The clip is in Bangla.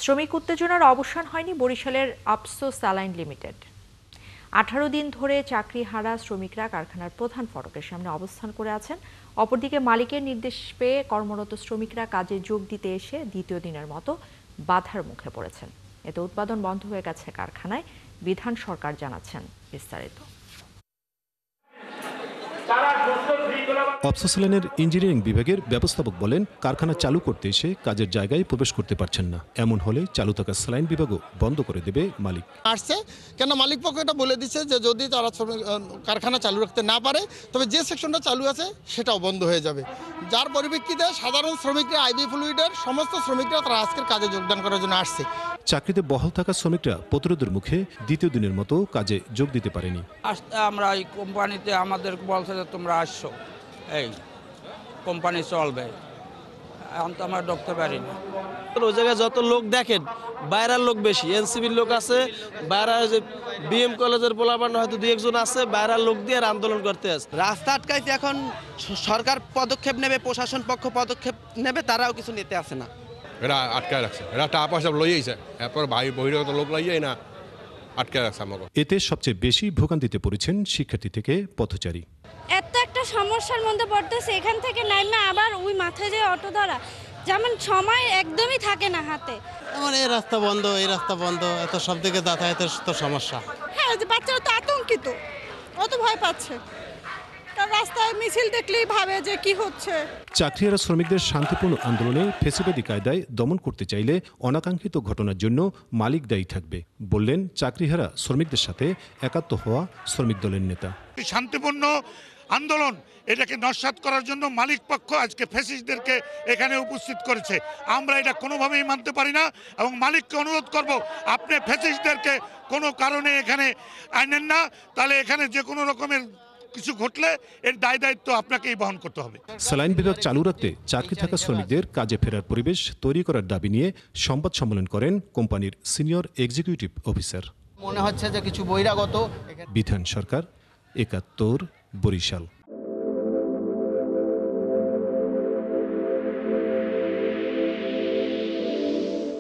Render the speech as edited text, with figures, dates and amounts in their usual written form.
শ্রমিক উত্তেজনার অবসান হয়নি বরিশালের আফসো স্যালাইন লিমিটেড। 18 দিন ধরে চাকরি হারা শ্রমিকরা কারখানার প্রধান ফটকের সামনে অবস্থান করে আছেন। অপরদিকে মালিকের নির্দেশ পেয়ে কর্মরত শ্রমিকরা কাজে যোগ দিতে এসে দ্বিতীয় দিনের মতো বাধার মুখে পড়েছেন। এতে উৎপাদন বন্ধ হয়ে গেছে কারখানায়। বিধান সরকার জানাচ্ছেন বিস্তারিত। আফসো স্যালাইনের ইঞ্জিনিয়ারিং বিভাগের ব্যবস্থাপক বলেন, কারখানা চালু করতে এসে কাজের জায়গায় প্রবেশ করতে পারছেন না। এমন হলে চালু থাকা স্যালাইন বিভাগও বন্ধ করে দেবে মালিক। আসছে কেন মালিক পক্ষ এটা বলে দিচ্ছে যে যদি তারা কারখানা চালু রাখতে না পারে তবে যে সেকশনটা চালু আছে সেটাও বন্ধ হয়ে যাবে। যার পরিপ্রেক্ষিতে সাধারণ শ্রমিকরা আইবি ফ্লুইডের সমস্ত শ্রমিকরা তারা আজকের কাজে যোগদান করার জন্য আসছে। চাকরিতে বহাল থাকা শ্রমিকরা প্রতিরোধের মুখে দ্বিতীয় দিনের মতো কাজে যোগ দিতে পারেনি। আমরা এই কোম্পানিতে আমাদের বলছে যে তোমরা আসছো, এই কোম্পানি চলবে, এখন তো আমরা ঢুকতে পারি না। ওই জায়গায় যত লোক দেখেন বাইরের লোক বেশি, এনসিবির লোক আছে, বাইরের যে বিএম কলেজের পোলাপান হয়তো দুই একজন আছে, বাইরের লোক দিয়ে আর আন্দোলন করতে আছে। রাস্তা আটকাইতে এখন সরকার পদক্ষেপ নেবে, প্রশাসন পক্ষ পদক্ষেপ নেবে, তারাও কিছু নিতে আসে না। এরা আটকায় রাখছে, এরা টাকা পয়সা লইয়েছে, এরপর বহিরাগত লোক লইয়ে না আটকায় রাখছে আমাকে। এতে সবচেয়ে বেশি ভোগান্তিতে পড়েছেন শিক্ষার্থী থেকে পথচারী। এত একটা সমস্যার মধ্যে পড়তেছে, এখান থেকে নাইমা আবার ওই মাথায় যে অটো ধরা, যেমন সময় একদমই থাকে না হাতে। যেমন এই রাস্তা বন্ধ, এত সব দিকে যাতায়াতের তো সমস্যা। হ্যাঁ, যে বাচ্চারা তো আতঙ্কিত, অত ভয় পাচ্ছে, কারণ রাস্তায় মিছিল দেখলেই ভাবে যে কি হচ্ছে। চাকরিহারা শ্রমিকদের শান্তিপূর্ণ আন্দোলনে ফ্যাসিবাদী কায়দায় দমন করতে চাইলে অনাকাঙ্ক্ষিত ঘটনার জন্য মালিক দায়ী থাকবে বললেন চাকরিহারা শ্রমিকদের সাথে একাত্ম হওয়া শ্রমিক দলের নেতা। শান্তিপূর্ণ আন্দোলন এটাকে নস্যাৎ করার জন্য মালিক পক্ষ আজকে ফ্যাসিস্টদেরকে এখানে উপস্থিত করেছে। আমরা এটা কোনোভাবেই মানতে পারি না এবং মালিককে অনুরোধ করব, আপনি ফ্যাসিস্টদেরকে কোনো কারণে এখানে আনেন না, তাহলে এখানে যে কোনো রকমের কিছু ঘটলে এর দায় দায়িত্ব আপনাকেই বহন করতে হবে। স্যালাইন বিভাগ চালু রাখতে চাকরি থাকা শ্রমিকদের কাজে ফেরার পরিবেশ তৈরি করার দাবি নিয়ে সংবাদ সম্মেলন করেন কোম্পানির সিনিয়র এক্সিকিউটিভ অফিসার। মনে হচ্ছে যে কিছু বহিরাগত। বিধান সরকার, ৭১, বরিশাল।